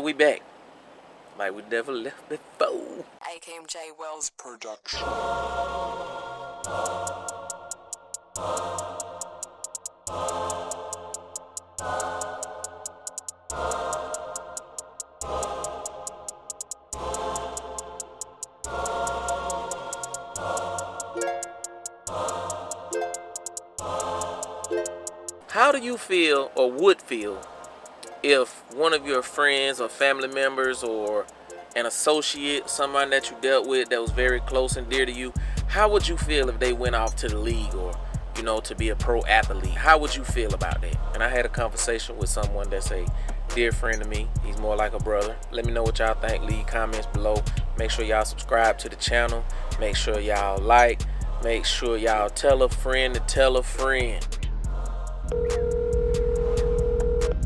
We back. Like we never left before. AKMJ Wells production. How do you feel or would feel if one of your friends or family members or an associate, someone that you dealt with that was very close and dear to you, how would you feel if they went off to the league or, to be a pro athlete? How would you feel about that? And I had a conversation with someone that's a dear friend to me. He's more like a brother. Let me know what y'all think. Leave comments below. Make sure y'all subscribe to the channel. Make sure y'all like. Make sure y'all tell a friend to tell a friend.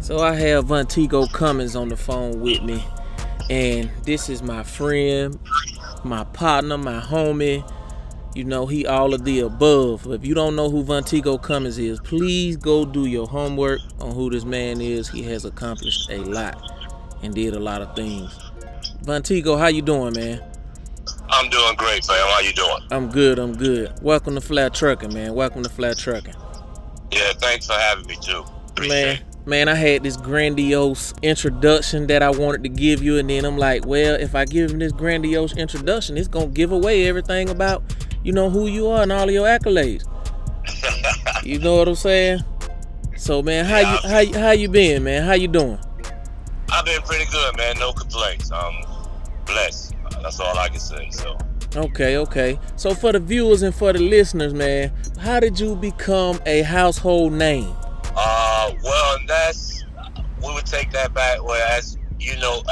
So I have Vontigo Cummins on the phone with me, and this is my friend, my partner, my homie. He all of the above. If you don't know who Vontigo Cummins is, please go do your homework on who this man is. He has accomplished a lot and did a lot of things. Vontigo, how you doing, man? I'm doing great, fam. How you doing? I'm good. Welcome to Flat Trucking, man. Welcome to Flat Trucking. Yeah, thanks for having me, too. Appreciate it. Man, I had this grandiose introduction that I wanted to give you, and then I'm like, well, if I give him this grandiose introduction, it's gonna give away everything about, who you are and all of your accolades. You know what I'm saying? So, man, how you been, man? How you doing? I've been pretty good, man. No complaints. I'm blessed. That's all I can say. So. Okay. So for the viewers and for the listeners, man, how did you become a household name? Well, we would take that back. Well, as you know,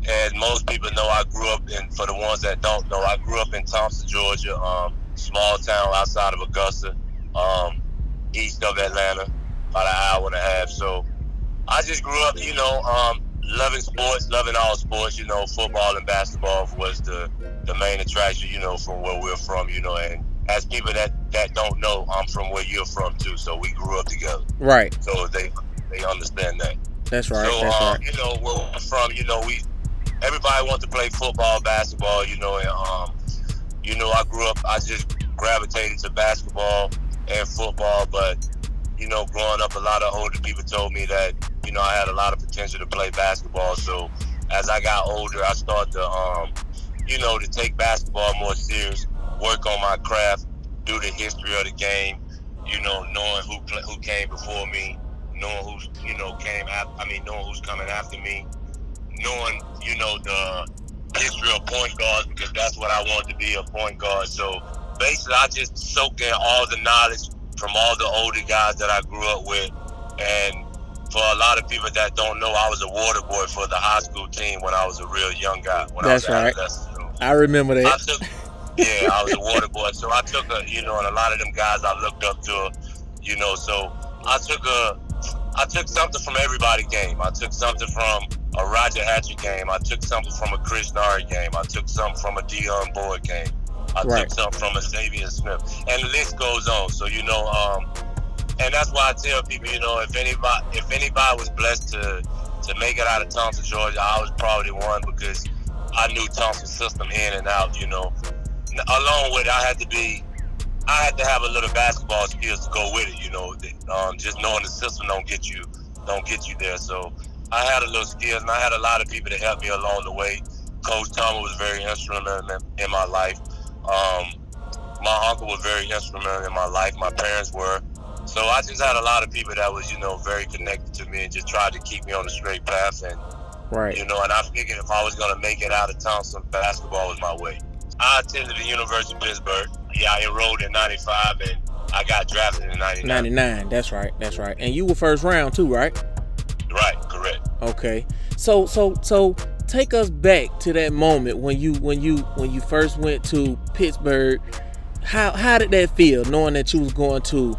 and most people know, I grew up for the ones that don't know, I grew up in Thompson, Georgia, small town outside of Augusta, east of Atlanta, about an hour and a half. So I just grew up, loving sports, loving all sports. Football and basketball was the main attraction, from where we're from, and as people that don't know, I'm from where you're from too, so we grew up together. Right. So they understand that. That's right. So that's right. Where we're from, everybody wants to play football, basketball, and I grew up. I just gravitated to basketball and football, but growing up, a lot of older people told me that I had a lot of potential to play basketball. So as I got older, I started to to take basketball more serious, work on my craft, do the history of the game, knowing who came before me, knowing who's knowing who's coming after me, knowing the history of point guards, because that's what I wanted to be, a point guard. So basically, I just soaked in all the knowledge from all the older guys that I grew up with. And for a lot of people that don't know, I was a water boy for the high school team when I was a real young guy. That's right. I remember that. I was a water boy. So I took and a lot of them guys I looked up to, so I took something from everybody's game. I took something from a Roger Hatcher game. I took something from a Chris Nari game. I took something from a Dion Boyd game. I took something from a Xavier Smith. And the list goes on. So, and that's why I tell people, if anybody was blessed to make it out of Thompson, Georgia, I was probably one, because I knew Thompson's system in and out, Along with it, I had to have a little basketball skills to go with it, just knowing the system don't get you there. So I had a little skills, and I had a lot of people to help me along the way. Coach Thomas was very instrumental in my life. My uncle was very instrumental in my life. My parents were. So I just had a lot of people that was, very connected to me and just tried to keep me on the straight path. And, right. And I figured if I was going to make it out of Thompson, basketball was my way. I attended the University of Pittsburgh. Yeah, I enrolled in 95, and I got drafted in 99. 99, that's right. And you were first round too, right? Right, correct. Okay. So take us back to that moment when you first went to Pittsburgh. How did that feel, knowing that you was going to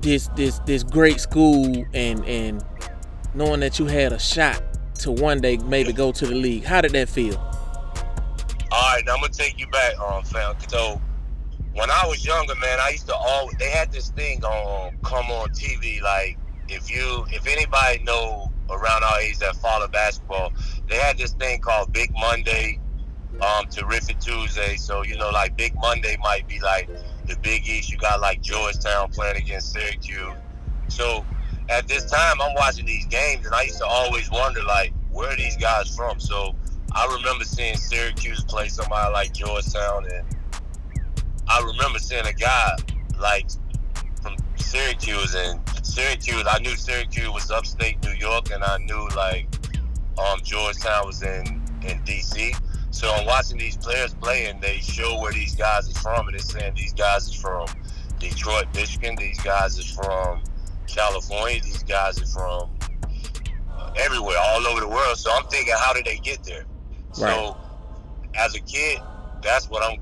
this great school and knowing that you had a shot to one day maybe go to the league? How did that feel? All right, now I'm gonna take you back, fam. So when I was younger, man, I used to they had this thing on come on TV, like if anybody know around our age that follow basketball, they had this thing called Big Monday, Terrific Tuesday. So, like Big Monday might be like the Big East. You got like Georgetown playing against Syracuse. So at this time, I'm watching these games, and I used to always wonder, like, where are these guys from? So I remember seeing Syracuse play somebody like Georgetown, and I remember seeing a guy like from Syracuse, and Syracuse, I knew Syracuse was upstate New York, and I knew like Georgetown was in DC. So I'm watching these players play, and they show where these guys are from, and they're saying these guys is from Detroit, Michigan, these guys is from California, these guys are from everywhere, all over the world. So I'm thinking, how did they get there? Right. So as a kid, that's what I'm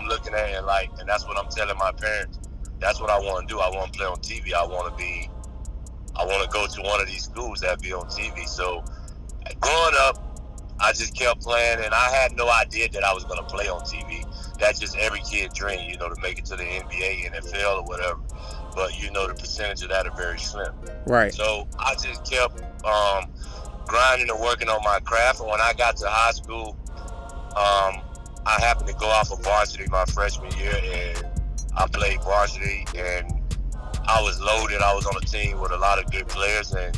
looking at, and that's what I'm telling my parents. That's what I want to do. I want to play on TV. I want to go to one of these schools that be on TV. So growing up, I just kept playing, and I had no idea that I was going to play on TV. That's just every kid's dream, to make it to the NBA, NFL, or whatever. But, the percentage of that are very slim. Right. So I just kept grinding and working on my craft. And when I got to high school, I happened to go off of varsity my freshman year, and I played varsity, and I was loaded. I was on a team with a lot of good players, and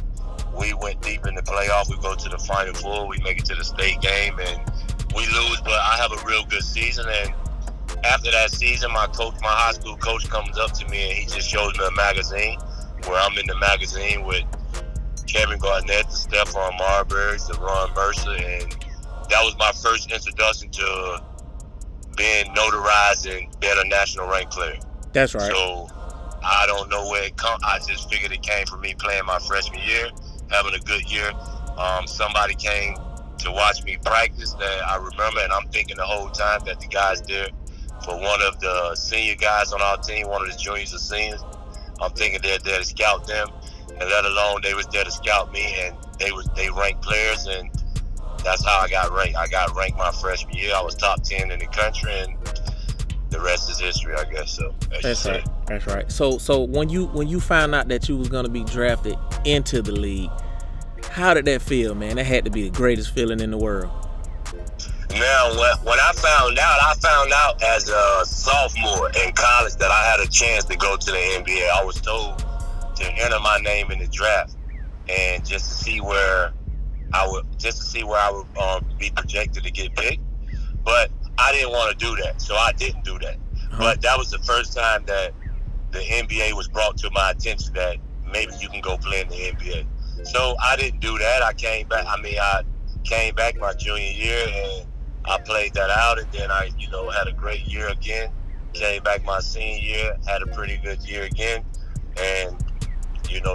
we went deep in the playoff. We go to the Final Four. We make it to the state game, and we lose, but I have a real good season. And after that season, my high school coach comes up to me, and he just shows me a magazine where I'm in the magazine with Kevin Garnett, the Stephon Marbury's, the Ron Mercer, and that was my first introduction to being notarized and being a national ranked player. That's right. So I don't know where it come. I just figured it came from me playing my freshman year, having a good year. Somebody came to watch me practice that I remember, and I'm thinking the whole time that the guys there, for one of the senior guys on our team, one of the juniors or seniors, I'm thinking they're there to scout them, and let alone they was there to scout me, and they ranked players, and that's how I got ranked. I got ranked my freshman year. I was top 10 in the country, and the rest is history, I guess. So that's right. That's right. So when you found out that you was gonna be drafted into the league, how did that feel, man? That had to be the greatest feeling in the world. Now, when I found out as a sophomore in college that I had a chance to go to the NBA. I was told to enter my name in the draft, and just to see where I would be projected to get picked. But I didn't want to do that, so I didn't do that. But that was the first time that the NBA was brought to my attention that maybe you can go play in the NBA. So I didn't do that. I came back my junior year, and I played that out, and then I, had a great year again. Came back my senior year, had a pretty good year again, and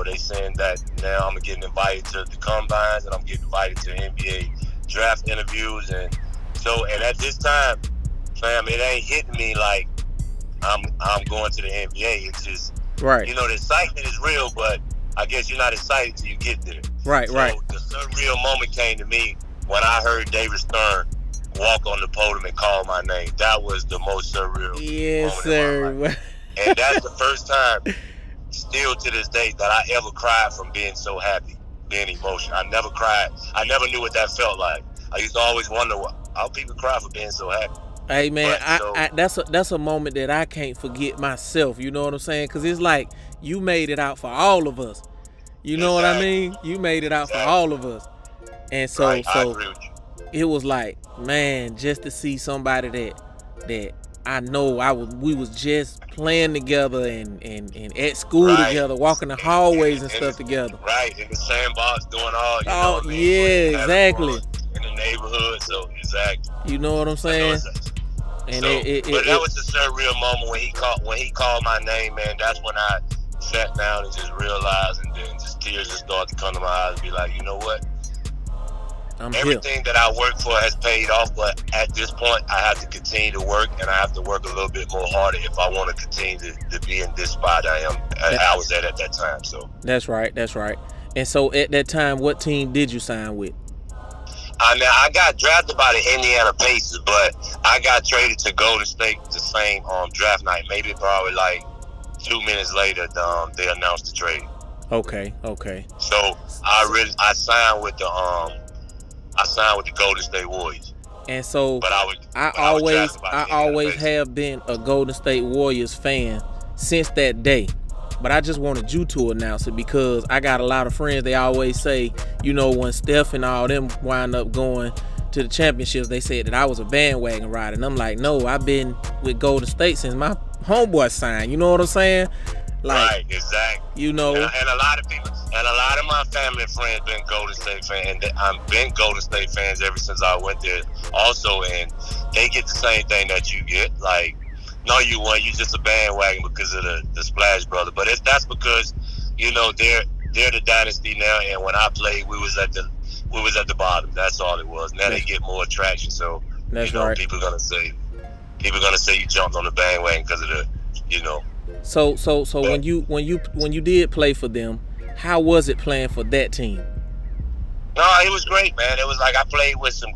they saying that now I'm getting invited to the combines, and I'm getting invited to NBA draft interviews, and at this time, fam, it ain't hitting me like I'm going to the NBA. It's just right. The excitement is real, but I guess you're not excited till you get there. Right. The surreal moment came to me when I heard David Stern walk on the podium and call my name. That was the most surreal moment in my life. And that's the first time, still to this day, that I ever cried from being so happy, being emotional. I never cried. I never knew what that felt like. I used to always wonder how people cry for being so happy. Hey man, that's a moment that I can't forget myself. You know what I'm saying? Because it's like you made it out for all of us. You know what I mean? You made it out for all of us. And so I agree with you. It was like, man, just to see somebody that I know we was just playing together and at school together, walking the hallways and stuff together. Right, in the sandbox doing all. Yeah, exactly. In the neighborhood, so exactly. You know what I'm saying? But that was a surreal moment when he called my name, man. That's when I sat down and just realized, and then just tears just started to come to my eyes and be like, you know what? Everything that I worked for has paid off, but at this point, I have to continue to work, and I have to work a little bit more harder if I want to continue to be in this spot I was at that time. So that's right. And so at that time, what team did you sign with? I got drafted by the Indiana Pacers, but I got traded to Golden State the same draft night. Maybe probably like 2 minutes later, they announced the trade. Okay. So I signed with the Golden State Warriors. And so But I I was drafted by I the Indiana always Pacers. have been a Golden State Warriors fan since that day. But I just wanted you to announce it because I got a lot of friends. They always say, you know, when Steph and all them wind up going to the championships, they said that I was a bandwagon rider. And I'm like, no, I've been with Golden State since my homeboy signed. You know what I'm saying? Like, Right, exactly. you know. And a lot of people, and a lot of my family and friends been Golden State fans. And I've been Golden State fans ever since I went there also. And they get the same thing that you get. Like, no, you won. You just a bandwagon because of the Splash Brother. But that's because, you know, they're the dynasty now. And when I played, we was at the bottom. That's all it was. Now they get more attraction. So That's you know, right. people gonna say you jumped on the bandwagon because of the, you know. So when you did play for them, how was it playing for that team? No, it was great, man. It was like I played with some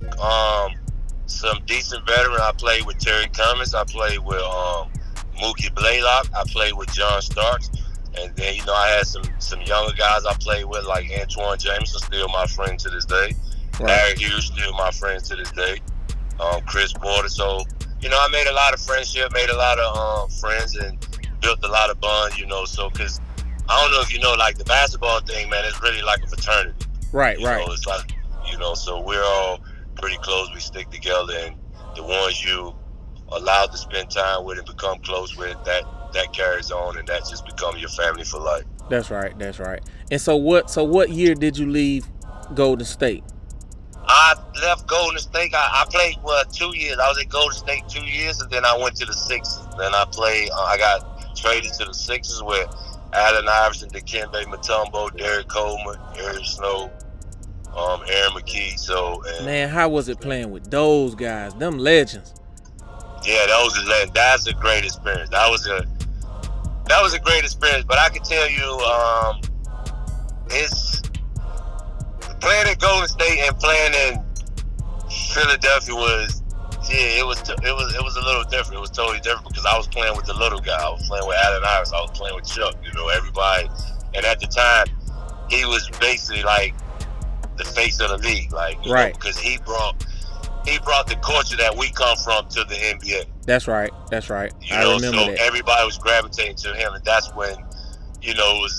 decent veterans. I played with Terry Cummings. I played with Mookie Blaylock. I played with John Starks. And then, you know, I had some younger guys I played with, like Antoine Jameson, still my friend to this day. Right. Larry Hughes, still my friend to this day. Chris Porter. So, you know, I made a lot of friendship, made a lot of friends, and built a lot of bonds, you know. So, because I don't know if you know, like the basketball thing, man, it's really like a fraternity. Right. You know, it's like, you know, so we're all pretty close. We stick together, and the ones you allowed to spend time with and become close with, that carries on, and that just becomes your family for life. That's right. And so what year did you leave Golden State? I left Golden State. I played 2 years. I was at Golden State 2 years, and then I went to the Sixers. Then I played. I got traded to the Sixers with Allen Iverson, Dikembe Mutombo, Derek Coleman, Eric Snow, Aaron McKee. So Man, how was it playing with those guys? Them legends. yeah, that's a great experience. That was a great experience. But I can tell you, it's playing at Golden State and playing in Philadelphia was it was a little different. It was totally different because I was playing with the little guy. I was playing with Allen Iverson. I was playing with Chuck. You know, everybody. And at the time, he was basically like the face of the league, like right, because he brought the culture that we come from to the NBA. That's right. You I know, remember so that. everybody was gravitating to him, and that's when, you know, it was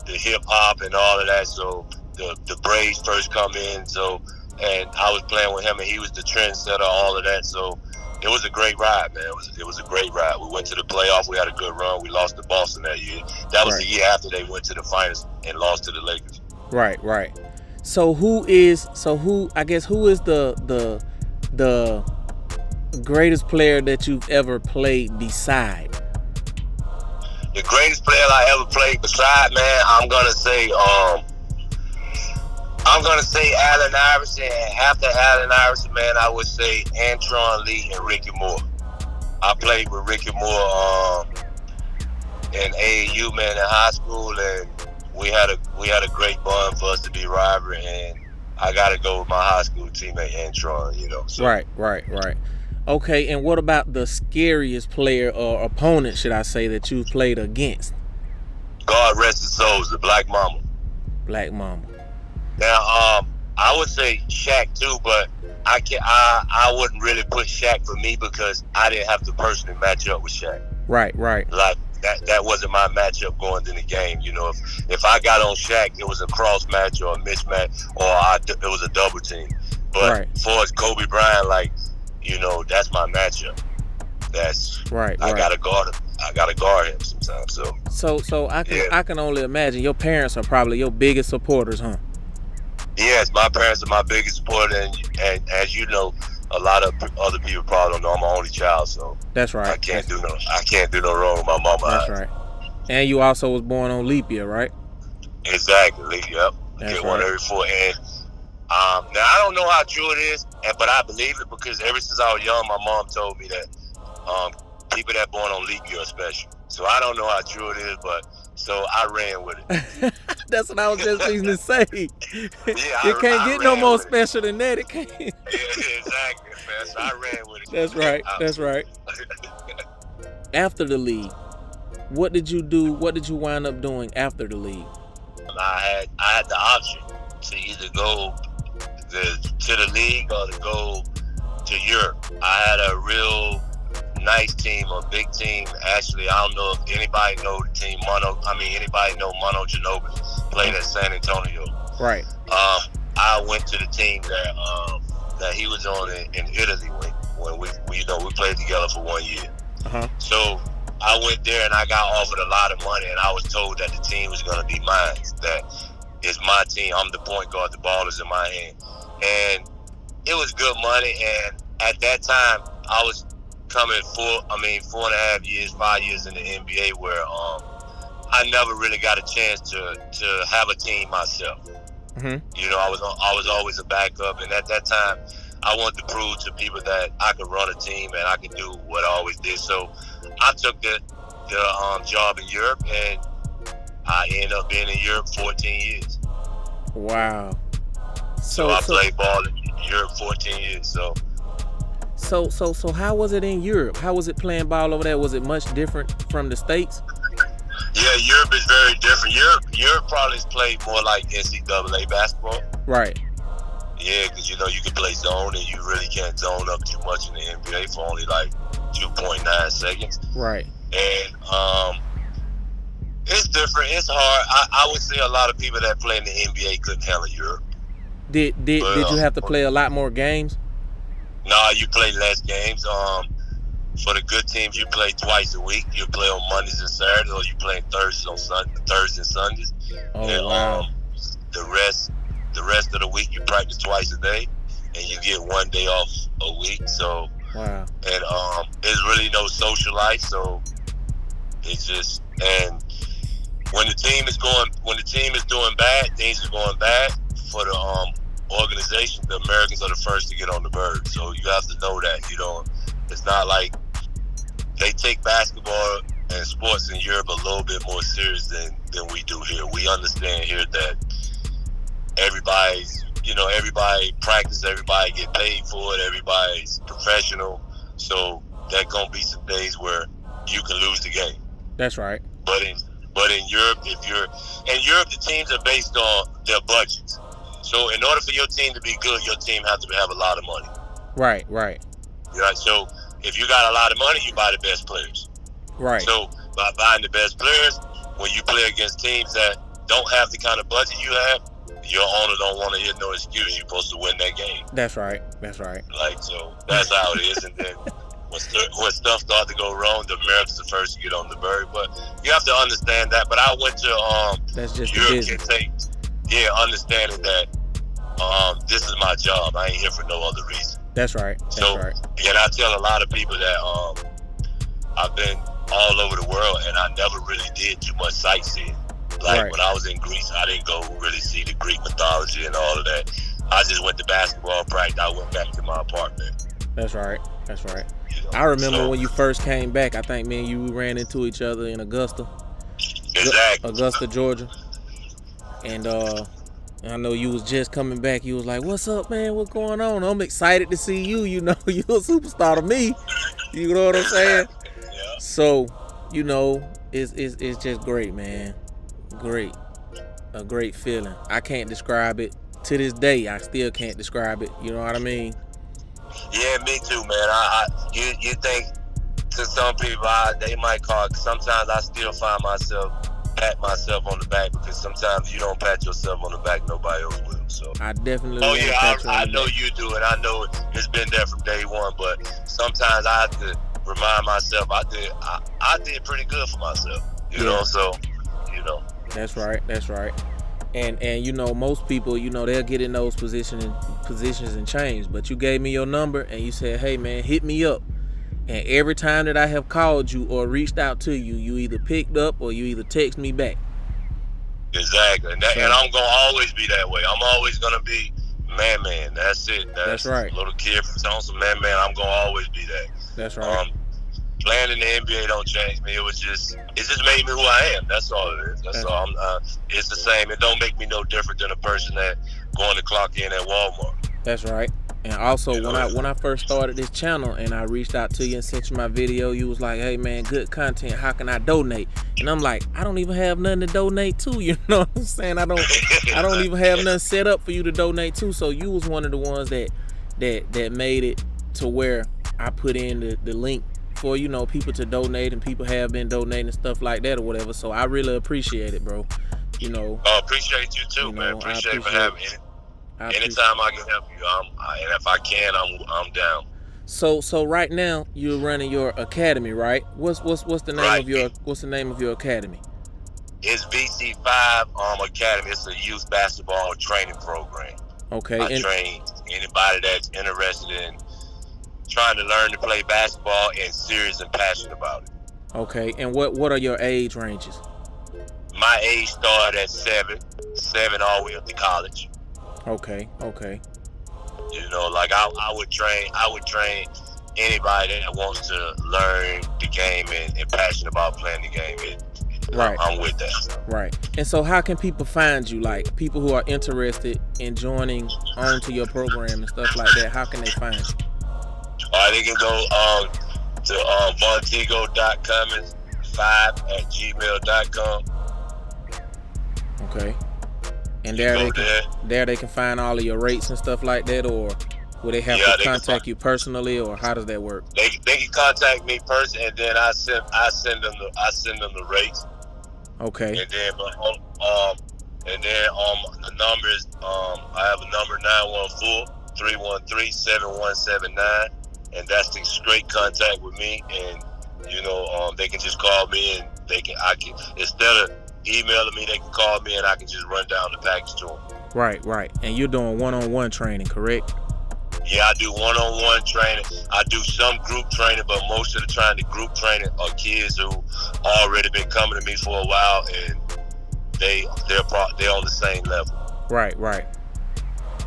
the hip hop and all of that. So the Braves first come in, so and I was playing with him, and he was the trendsetter, all of that. So it was a great ride, man. It was a great ride. We went to the playoff. We had a good run. We lost to Boston that year. That was Right. the year after they went to the finals and lost to the Lakers. Right. So who is the greatest player that you've ever played beside? The greatest player I ever played beside, man, I'm gonna say Allen Iverson. And after Allen Iverson, man, I would say Antron Lee and Ricky Moore. I played with Ricky Moore in AAU, man, in high school, and we had a great bond for us to be rivalry. And I gotta go with my high school teammate Antron. You know. So. Right. Okay, and what about the scariest player or opponent, should I say, that you've played against? God rest his souls, the Black Mamba. Black Mamba. Now, I would say Shaq too, but I wouldn't really put Shaq for me because I didn't have to personally match up with Shaq. Right. Like that wasn't my matchup going into the game. You know, if I got on Shaq, it was a cross match or a mismatch, or it was a double team. But as far as Kobe Bryant, like, you know, that's my matchup. That's right. I gotta guard him. I gotta guard him sometimes. So I can only imagine your parents are probably your biggest supporters, huh? Yes, my parents are my biggest supporter, and as you know, a lot of other people probably don't know I'm my only child, so that's right. I can't do no wrong with my mama. That's right. And you also was born on leap year, right? Exactly. Yep. That's Get right. one every 4. And now I don't know how true it is, but I believe it because ever since I was young, my mom told me that people that born on leap year are special. So I don't know how true it is, but so I ran with it. That's what I was just going to say. Yeah, it can't get no more with special than that. It can't. Yeah, exactly, man. So I ran with it. That's right. After the league, what did you do? What did you wind up doing after the league? I had the option to either go to the league or to go to Europe. I had a real nice team, a big team. Actually, I don't know if anybody know the team anybody know Mono Ginobili played at San Antonio. Right. I went to the team that he was on in Italy when we played together for 1 year. Uh-huh. So I went there and I got offered a lot of money, and I was told that the team was going to be mine. That it's my team. I'm the point guard. The ball is in my hand, and it was good money. And at that time, I was coming 4.5 years, 5 years in the NBA, where I never really got a chance to have a team myself. Mm-hmm. You know, I was always a backup, and at that time, I wanted to prove to people that I could run a team and I could do what I always did. So I took the job in Europe, and I ended up being in Europe 14 years. Wow. So I played ball in Europe 14 years. So how was it in Europe? How was it playing ball over there? Was it much different from the States? Yeah, Europe is very different. Europe probably is played more like NCAA basketball. Right. Yeah, because you can play zone, and you really can't zone up too much in the NBA for only like 2.9 seconds. Right. And it's different. It's hard. I would say a lot of people that play in the NBA couldn't handle Europe. Did you have to play a lot more games? Nah, you play less games. For the good teams, you play twice a week. You play on Mondays and Saturdays, or you play Thursdays and Sundays. Oh, and, wow. The rest of the week, you practice twice a day, and you get 1 day off a week. So, wow. And there's really no social life. So it's just, and when the team is doing bad, things are going bad for the organization. The Americans are the first to get on the bird. So you have to know that. It's not like they take basketball and sports in Europe a little bit more serious than we do here. We understand here that everybody practice, everybody get paid for it, everybody's professional. So there's gonna be some days where you can lose the game. That's right. But in Europe, the teams are based on their budgets. So in order for your team to be good, your team has to have a lot of money. Right. Yeah. So if you got a lot of money, you buy the best players. Right. So by buying the best players, when you play against teams that don't have the kind of budget you have, your owner don't want to hear no excuse. You're supposed to win that game. That's right. Like, so that's how it is. And then when stuff starts to go wrong, the Americans are the first to get on the bird. But you have to understand that. But I went to that's just Europe, understanding that this is my job. I ain't here for no other reason. That's right. And I tell a lot of people that I've been all over the world, and I never really did too much sightseeing. Like when I was in Greece, I didn't go really see the Greek mythology and all of that. I just went to basketball practice. I went back to my apartment. That's right. I remember when you first came back. I think me and you ran into each other in Augusta. Exactly. Augusta, Georgia. And I know you was just coming back. You was like, "What's up, man? What's going on? I'm excited to see you. You a superstar to me. You know what I'm saying?" Yeah. So, it's just great, man. Great. A great feeling. I can't describe it. To this day, I still can't describe it. You know what I mean? Yeah, me too, man. You think to some people they might call it. Sometimes I still find myself pat myself on the back, because sometimes you don't pat yourself on the back, nobody else will. So I definitely. Oh yeah, I know you do, and I know it's been there from day one. But sometimes I have to remind myself I did pretty good for myself. You know, so That's right. And most people, they'll get in those positions and change. But you gave me your number and you said, "Hey man, hit me up." And every time that I have called you or reached out to you, you either picked up or you either text me back. Exactly. And I'm gonna always be that way. I'm always gonna be man. That's it. That's right. Little kid from Thompson, man. I'm gonna always be that. That's right. Playing in the NBA don't change me. It just made me who I am. That's all it is. That's all. It's the same. It don't make me no different than a person that going to clock in at Walmart. That's right. And also, You know, when I first started this channel and I reached out to you and sent you my video, you was like, "Hey man, good content. How can I donate?" And I'm like, I don't even have nothing to donate to. You know what I'm saying? I don't even have nothing set up for you to donate to. So you was one of the ones that made it to where I put in the link for, you know, people to donate, and people have been donating and stuff like that or whatever. So I really appreciate it, bro. You know. Appreciate you too, You man. know, I Appreciate for having me. Anytime I can help you, and if I can, I'm down. So right now you're running your academy, right? What's the name Right. of your academy? It's VC5 Academy. It's a youth basketball training program. Okay. I train anybody that's interested in trying to learn to play basketball and serious and passionate about it. Okay. And what are your age ranges? My age started at 7 all the way up to college. Okay. You know, like I would train anybody that wants to learn the game and passionate about playing the game. Right. I'm with that. Right. And so how can people find you? Like people who are interested in joining onto your program and stuff like that, how can they find you? They can go to vontigo.cummins5@gmail.com. Okay. And there they can find all of your rates and stuff like that, or will they have to contact you personally, or how does that work? They can contact me personally, and then I send them the rates. Okay. And then the numbers, I have a number 914-313-7179, and that's the straight contact with me. And you know, they can just call me, and I can instead of emailing me, they can call me, and I can just run down the package to them. Right. And you're doing one-on-one training, correct? Yeah, I do one-on-one training. I do some group training, but most of the group training are kids who already been coming to me for a while, and they're on the same level. Right.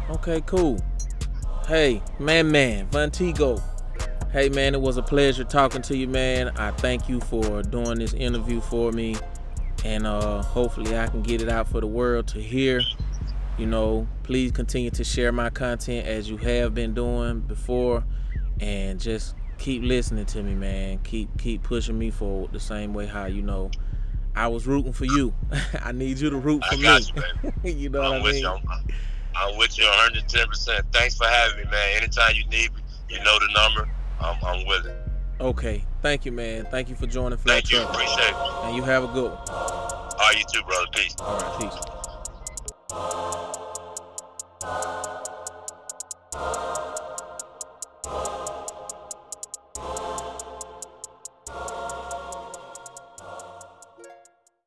Okay, cool. Hey, man, Vontigo. Hey, man, it was a pleasure talking to you, man. I thank you for doing this interview for me, and hopefully I can get it out for the world to hear. You know, please continue to share my content as you have been doing before, and just keep listening to me, man. Keep pushing me forward the same way how, you know, I was rooting for you. I need you to root for me. I got you, baby. You know what I mean? I'm with you 110%. Thanks for having me, man. Anytime you need me, you know the number. I'm with it. Okay. Thank you, man. Thank you for joining Flat Thank you. Truck. Appreciate it. And you have a good one. All right, you too, brother. Peace. All right, peace.